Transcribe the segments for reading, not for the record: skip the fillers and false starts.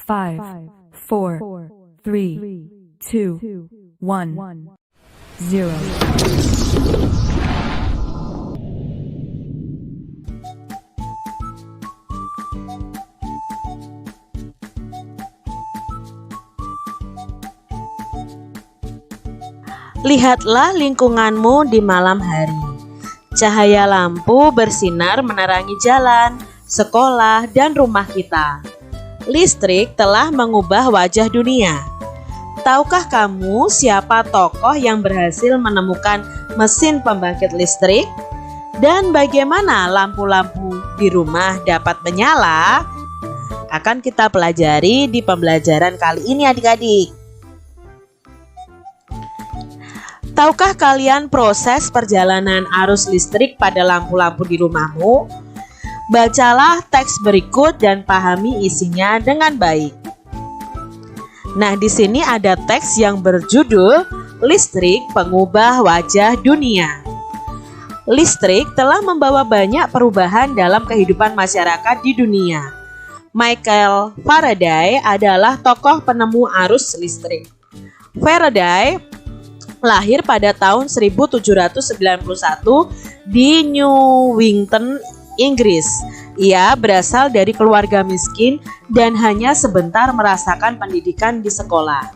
5, 4, 3, 2, 1, 0. Lihatlah lingkunganmu di malam hari. Cahaya lampu bersinar menerangi jalan, sekolah, dan rumah kita. Listrik telah mengubah wajah dunia. Tahukah kamu siapa tokoh yang berhasil menemukan mesin pembangkit listrik? Dan bagaimana lampu-lampu di rumah dapat menyala? Akan kita pelajari di pembelajaran kali ini adik-adik. Tahukah kalian proses perjalanan arus listrik pada lampu-lampu di rumahmu? Bacalah teks berikut dan pahami isinya dengan baik. Nah, di sini ada teks yang berjudul Listrik Pengubah Wajah Dunia. Listrik telah membawa banyak perubahan dalam kehidupan masyarakat di dunia. Michael Faraday adalah tokoh penemu arus listrik. Faraday lahir pada tahun 1791 di Newington, Inggris. Ia berasal dari keluarga miskin dan hanya sebentar merasakan pendidikan di sekolah.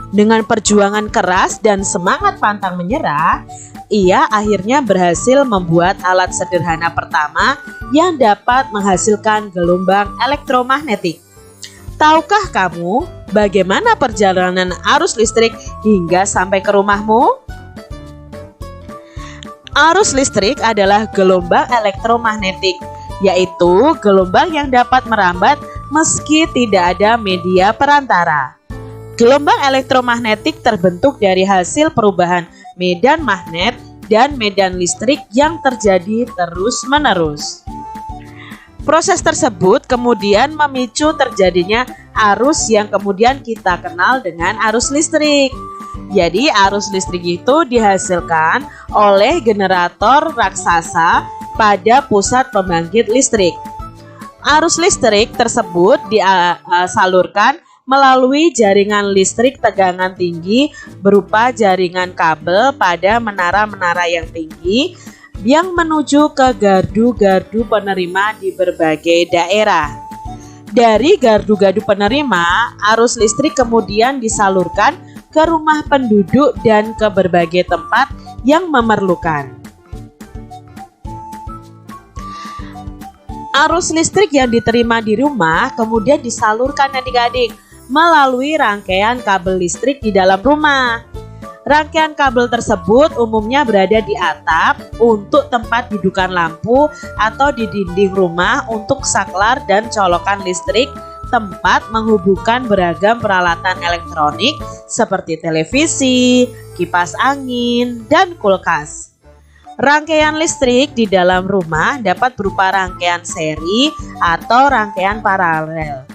Dengan perjuangan keras dan semangat pantang menyerah, ia akhirnya berhasil membuat alat sederhana pertama yang dapat menghasilkan gelombang elektromagnetik. Tahukah kamu bagaimana perjalanan arus listrik hingga sampai ke rumahmu? Arus listrik adalah gelombang elektromagnetik, yaitu gelombang yang dapat merambat meski tidak ada media perantara. Gelombang elektromagnetik terbentuk dari hasil perubahan medan magnet dan medan listrik yang terjadi terus-menerus. Proses tersebut kemudian memicu terjadinya arus yang kemudian kita kenal dengan arus listrik. Jadi arus listrik itu dihasilkan oleh generator raksasa pada pusat pembangkit listrik. Arus listrik tersebut disalurkan melalui jaringan listrik tegangan tinggi berupa jaringan kabel pada menara-menara yang tinggi yang menuju ke gardu-gardu penerima di berbagai daerah. Dari gardu-gardu penerima, arus listrik kemudian disalurkan ke rumah penduduk dan ke berbagai tempat yang memerlukan. Arus listrik yang diterima di rumah kemudian disalurkan adik-adik melalui rangkaian kabel listrik di dalam rumah. Rangkaian kabel tersebut umumnya berada di atap untuk tempat dudukan lampu atau di dinding rumah untuk saklar dan colokan listrik, tempat menghubungkan beragam peralatan elektronik seperti televisi, kipas angin, dan kulkas. Rangkaian listrik di dalam rumah dapat berupa rangkaian seri atau rangkaian paralel.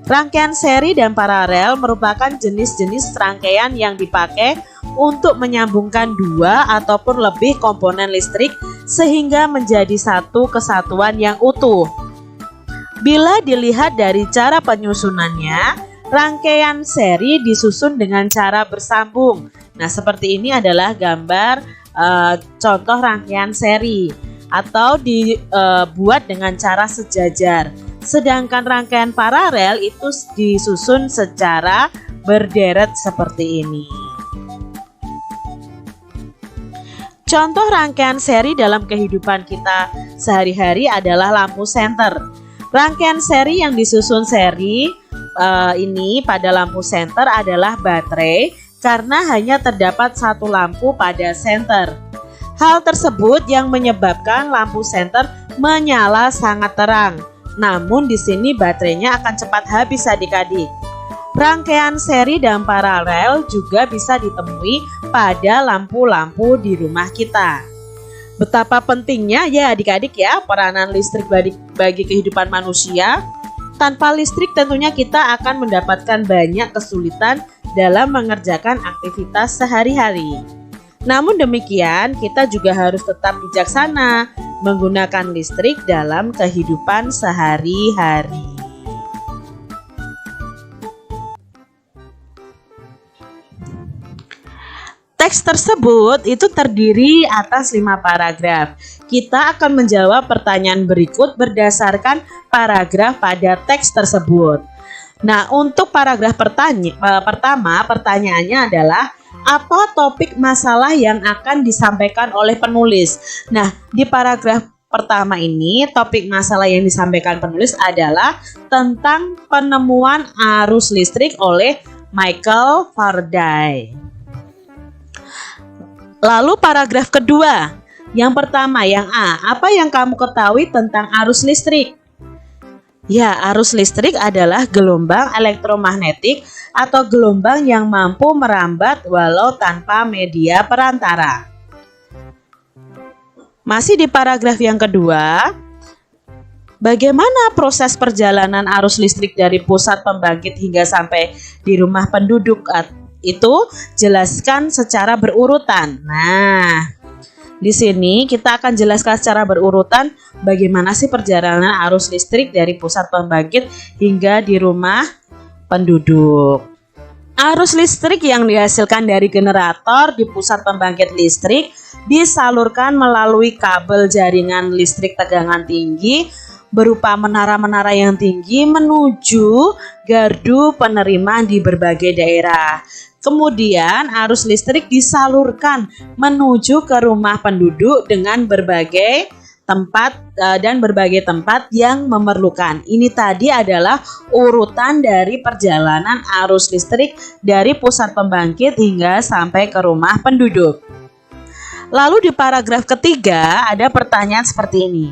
Rangkaian seri dan paralel merupakan jenis-jenis rangkaian yang dipakai untuk menyambungkan dua ataupun lebih komponen listrik sehingga menjadi satu kesatuan yang utuh. Bila dilihat dari cara penyusunannya, rangkaian seri disusun dengan cara bersambung. Nah, seperti ini adalah gambar contoh rangkaian seri atau dibuat dengan cara sejajar. Sedangkan rangkaian paralel itu disusun secara berderet seperti ini. Contoh rangkaian seri dalam kehidupan kita sehari-hari adalah lampu senter. Rangkaian seri yang disusun seri ini pada lampu senter adalah baterai karena hanya terdapat satu lampu pada senter. Hal tersebut yang menyebabkan lampu senter menyala sangat terang. Namun di sini baterainya akan cepat habis adik-adik. Rangkaian seri dan paralel juga bisa ditemui pada lampu-lampu di rumah kita. Betapa pentingnya ya adik-adik ya peranan listrik bagi kehidupan manusia. Tanpa listrik tentunya kita akan mendapatkan banyak kesulitan dalam mengerjakan aktivitas sehari-hari. Namun demikian, kita juga harus tetap bijaksana menggunakan listrik dalam kehidupan sehari-hari. Teks tersebut itu terdiri atas 5 paragraf. Kita akan menjawab pertanyaan berikut berdasarkan paragraf pada teks tersebut. Nah, untuk paragraf pertama, pertanyaannya adalah apa topik masalah yang akan disampaikan oleh penulis? Nah, di paragraf pertama ini, topik masalah yang disampaikan penulis adalah tentang penemuan arus listrik oleh Michael Faraday. Lalu paragraf kedua, yang pertama, yang A, apa yang kamu ketahui tentang arus listrik? Ya, arus listrik adalah gelombang elektromagnetik atau gelombang yang mampu merambat walau tanpa media perantara. Masih di paragraf yang kedua, bagaimana proses perjalanan arus listrik dari pusat pembangkit hingga sampai di rumah penduduk? Itu jelaskan secara berurutan. Nah, di sini kita akan jelaskan secara berurutan bagaimana sih perjalanan arus listrik dari pusat pembangkit hingga di rumah penduduk. Arus listrik yang dihasilkan dari generator di pusat pembangkit listrik disalurkan melalui kabel jaringan listrik tegangan tinggi berupa menara-menara yang tinggi menuju gardu penerima di berbagai daerah. Kemudian arus listrik disalurkan menuju ke rumah penduduk dengan berbagai tempat yang memerlukan. Ini tadi adalah urutan dari perjalanan arus listrik dari pusat pembangkit hingga sampai ke rumah penduduk. Lalu di paragraf ketiga ada pertanyaan seperti ini.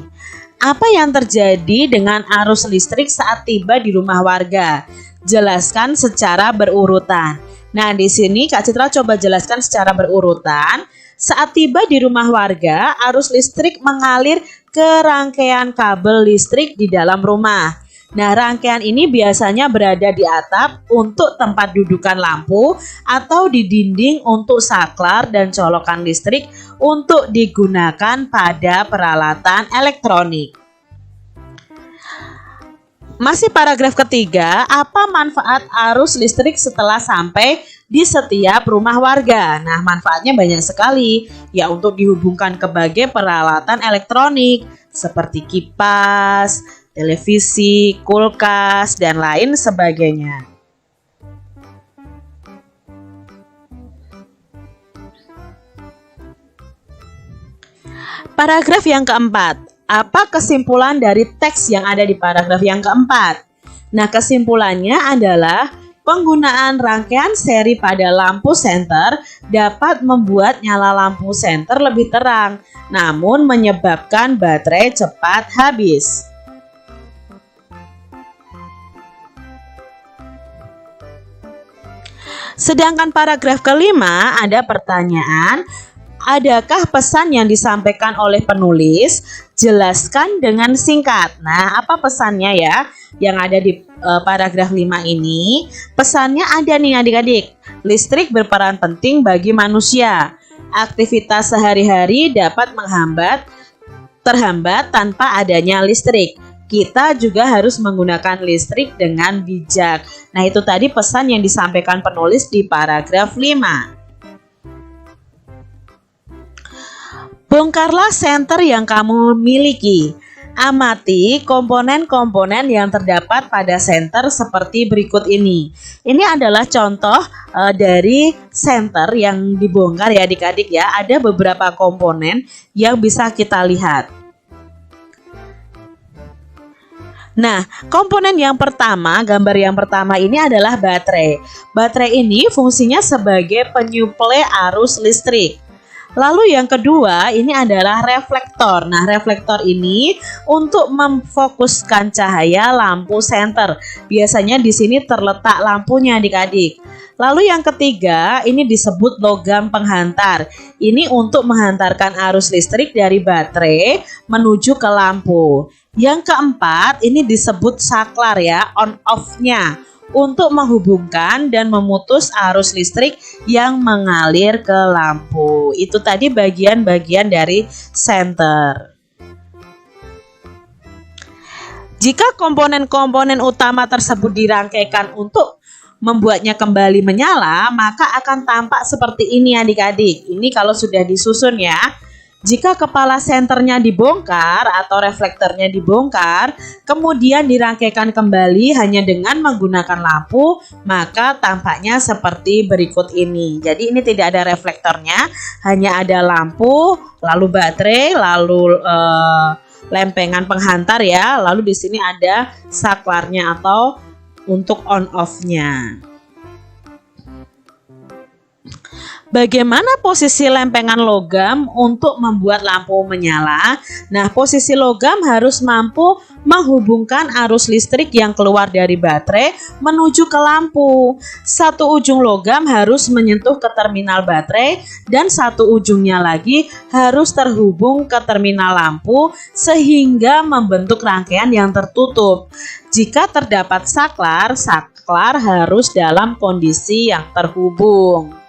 Apa yang terjadi dengan arus listrik saat tiba di rumah warga? Jelaskan secara berurutan. Nah, di sini Kak Citra coba jelaskan secara berurutan. Saat tiba di rumah warga, arus listrik mengalir ke rangkaian kabel listrik di dalam rumah. Nah, rangkaian ini biasanya berada di atap untuk tempat dudukan lampu atau di dinding untuk saklar dan colokan listrik untuk digunakan pada peralatan elektronik. Masih paragraf ketiga, apa manfaat arus listrik setelah sampai di setiap rumah warga? Nah, manfaatnya banyak sekali, ya untuk dihubungkan ke berbagai peralatan elektronik seperti kipas, televisi, kulkas, dan lain sebagainya. Paragraf yang keempat. Apa kesimpulan dari teks yang ada di paragraf yang keempat? Nah, kesimpulannya adalah penggunaan rangkaian seri pada lampu senter dapat membuat nyala lampu senter lebih terang, namun menyebabkan baterai cepat habis. Sedangkan paragraf kelima ada pertanyaan, adakah pesan yang disampaikan oleh penulis? Jelaskan dengan singkat. Nah, apa pesannya ya? Yang ada di paragraf 5 ini, pesannya ada nih adik-adik. Listrik berperan penting bagi manusia. Aktivitas sehari-hari dapat terhambat tanpa adanya listrik. Kita juga harus menggunakan listrik dengan bijak. Nah, itu tadi pesan yang disampaikan penulis di paragraf 5. Bongkarlah senter yang kamu miliki. Amati komponen-komponen yang terdapat pada senter seperti berikut ini. Ini adalah contoh dari senter yang dibongkar ya adik-adik ya. Ada beberapa komponen yang bisa kita lihat. Nah, komponen yang pertama, gambar yang pertama ini adalah baterai. Baterai ini fungsinya sebagai penyuplai arus listrik. Lalu yang kedua ini adalah reflektor. Nah, reflektor ini untuk memfokuskan cahaya lampu senter. Biasanya di sini terletak lampunya adik-adik. Lalu yang ketiga ini disebut logam penghantar. Ini untuk menghantarkan arus listrik dari baterai menuju ke lampu. Yang keempat ini disebut saklar ya, on off-nya. Untuk menghubungkan dan memutus arus listrik yang mengalir ke lampu. Itu tadi bagian-bagian dari senter. Jika komponen-komponen utama tersebut dirangkaikan untuk membuatnya kembali menyala, maka akan tampak seperti ini adik-adik. Ini kalau sudah disusun ya. Jika kepala senternya dibongkar atau reflektornya dibongkar, kemudian dirangkaikan kembali hanya dengan menggunakan lampu, maka tampaknya seperti berikut ini. Jadi ini tidak ada reflektornya, hanya ada lampu, lalu baterai, lalu lempengan penghantar ya, lalu di sini ada saklarnya atau untuk on off-nya. Bagaimana posisi lempengan logam untuk membuat lampu menyala? Nah, posisi logam harus mampu menghubungkan arus listrik yang keluar dari baterai menuju ke lampu. Satu ujung logam harus menyentuh ke terminal baterai dan satu ujungnya lagi harus terhubung ke terminal lampu sehingga membentuk rangkaian yang tertutup. Jika terdapat saklar, saklar harus dalam kondisi yang terhubung.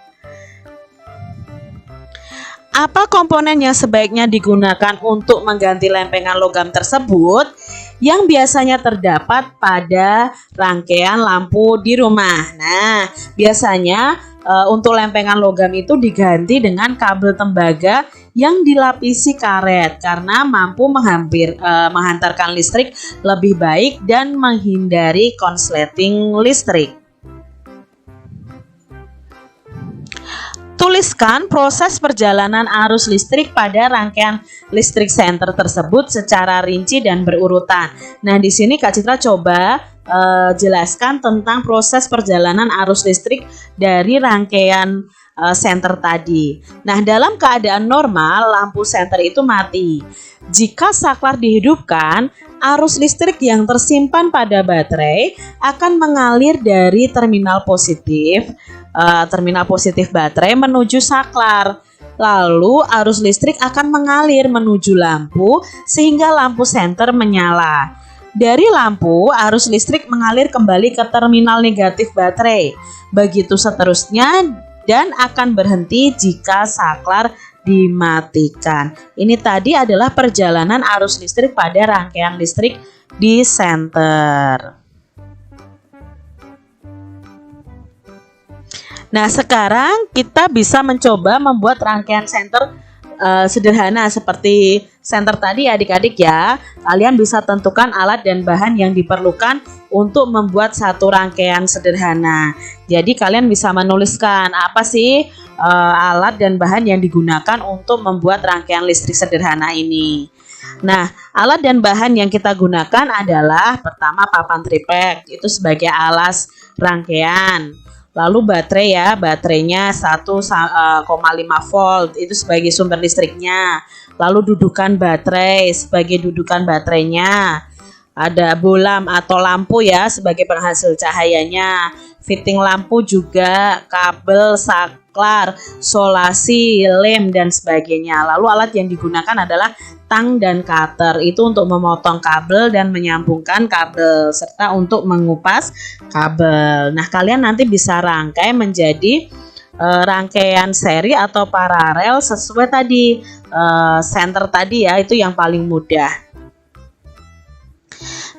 Apa komponen yang sebaiknya digunakan untuk mengganti lempengan logam tersebut yang biasanya terdapat pada rangkaian lampu di rumah? Nah, biasanya untuk lempengan logam itu diganti dengan kabel tembaga yang dilapisi karet karena mampu menghantarkan listrik lebih baik dan menghindari konsleting listrik. Tuliskan proses perjalanan arus listrik pada rangkaian listrik senter tersebut secara rinci dan berurutan. Nah, di sini Kak Citra coba jelaskan tentang proses perjalanan arus listrik dari rangkaian senter tadi. Nah, dalam keadaan normal, lampu senter itu mati. Jika saklar dihidupkan, arus listrik yang tersimpan pada baterai akan mengalir dari terminal positif baterai menuju saklar. Lalu arus listrik akan mengalir menuju lampu sehingga lampu senter menyala. Dari lampu, arus listrik mengalir kembali ke terminal negatif baterai. Begitu seterusnya dan akan berhenti jika saklar dimatikan. Ini tadi adalah perjalanan arus listrik pada rangkaian listrik di senter. Nah, sekarang kita bisa mencoba membuat rangkaian senter sederhana seperti senter tadi adik-adik ya. Kalian bisa tentukan alat dan bahan yang diperlukan untuk membuat satu rangkaian sederhana. Jadi kalian bisa menuliskan apa sih alat dan bahan yang digunakan untuk membuat rangkaian listrik sederhana ini. Nah, alat dan bahan yang kita gunakan adalah pertama papan triplek, itu sebagai alas rangkaian. Lalu baterai ya, baterainya 1,5 volt itu sebagai sumber listriknya. Lalu dudukan baterai sebagai dudukan baterainya. Ada bolam atau lampu ya sebagai penghasil cahayanya. Fitting lampu juga, kabel, saklar, solasi, lem dan sebagainya. Lalu alat yang digunakan adalah tang dan cutter. Itu untuk memotong kabel dan menyambungkan kabel serta untuk mengupas kabel. Nah, kalian nanti bisa rangkai menjadi rangkaian seri atau paralel sesuai tadi senter tadi ya, itu yang paling mudah.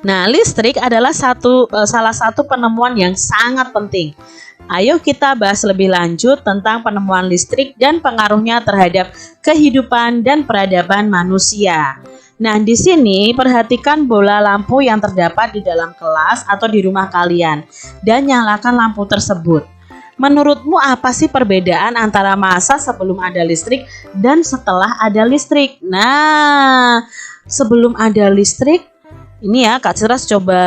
Nah, listrik adalah salah satu penemuan yang sangat penting. Ayo kita bahas lebih lanjut tentang penemuan listrik dan pengaruhnya terhadap kehidupan dan peradaban manusia. Nah, di sini perhatikan bola lampu yang terdapat di dalam kelas atau di rumah kalian dan nyalakan lampu tersebut. Menurutmu apa sih perbedaan antara masa sebelum ada listrik dan setelah ada listrik? Nah, sebelum ada listrik, ini ya Kak Citra coba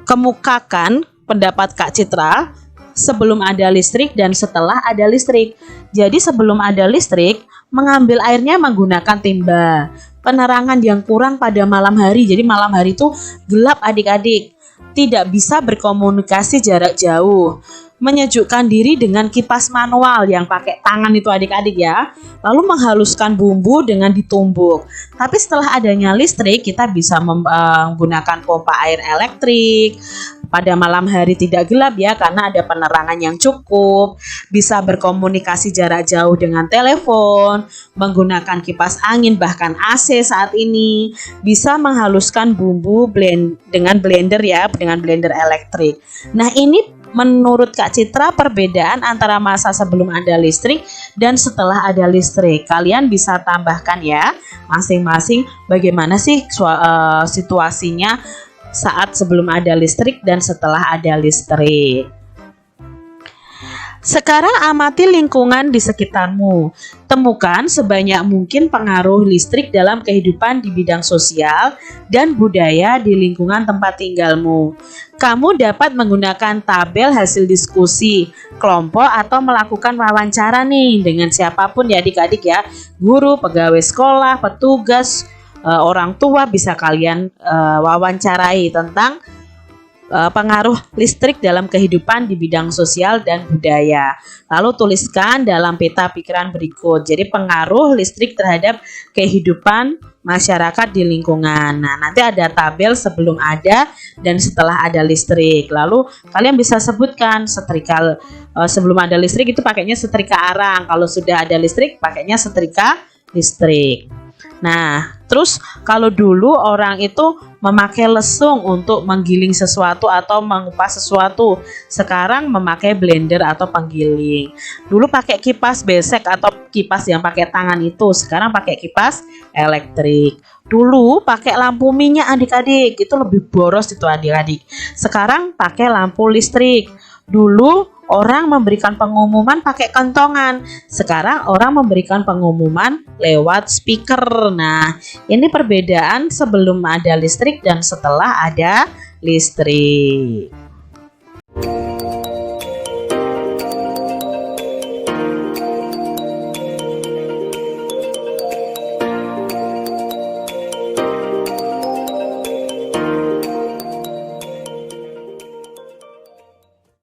kemukakan pendapat Kak Citra sebelum ada listrik dan setelah ada listrik. Jadi sebelum ada listrik, mengambil airnya menggunakan timba. Penerangan yang kurang pada malam hari. Jadi malam hari itu gelap adik-adik. Tidak bisa berkomunikasi jarak jauh. Menyejukkan diri dengan kipas manual yang pakai tangan itu adik-adik ya. Lalu menghaluskan bumbu dengan ditumbuk. Tapi setelah adanya listrik, kita bisa menggunakan pompa air elektrik, pada malam hari tidak gelap ya, karena ada penerangan yang cukup, bisa berkomunikasi jarak jauh dengan telepon, menggunakan kipas angin bahkan AC saat ini, bisa menghaluskan bumbu dengan blender ya, dengan blender elektrik. Nah, ini menurut Kak Citra perbedaan antara masa sebelum ada listrik dan setelah ada listrik. Kalian bisa tambahkan ya masing-masing bagaimana sih situasinya saat sebelum ada listrik dan setelah ada listrik. Sekarang amati lingkungan di sekitarmu. Temukan sebanyak mungkin pengaruh listrik dalam kehidupan di bidang sosial dan budaya di lingkungan tempat tinggalmu. Kamu dapat menggunakan tabel hasil diskusi kelompok atau melakukan wawancara nih dengan siapapun ya adik-adik ya. Guru, pegawai sekolah, petugas, orang tua bisa kalian wawancarai tentang pengaruh listrik dalam kehidupan di bidang sosial dan budaya. Lalu tuliskan dalam peta pikiran berikut. Jadi pengaruh listrik terhadap kehidupan masyarakat di lingkungan. Nah, nanti ada tabel sebelum ada dan setelah ada listrik. Lalu kalian bisa sebutkan setrika sebelum ada listrik itu pakainya setrika arang. Kalau sudah ada listrik pakainya setrika listrik. Nah, terus kalau dulu orang itu memakai lesung untuk menggiling sesuatu atau mengupas sesuatu. Sekarang memakai blender atau penggiling. Dulu pakai kipas besek atau kipas yang pakai tangan itu. Sekarang pakai kipas elektrik. Dulu pakai lampu minyak adik-adik. Itu lebih boros itu adik-adik. Sekarang pakai lampu listrik. Dulu orang memberikan pengumuman pakai kentongan. Sekarang orang memberikan pengumuman lewat speaker. Nah, ini perbedaan sebelum ada listrik dan setelah ada listrik.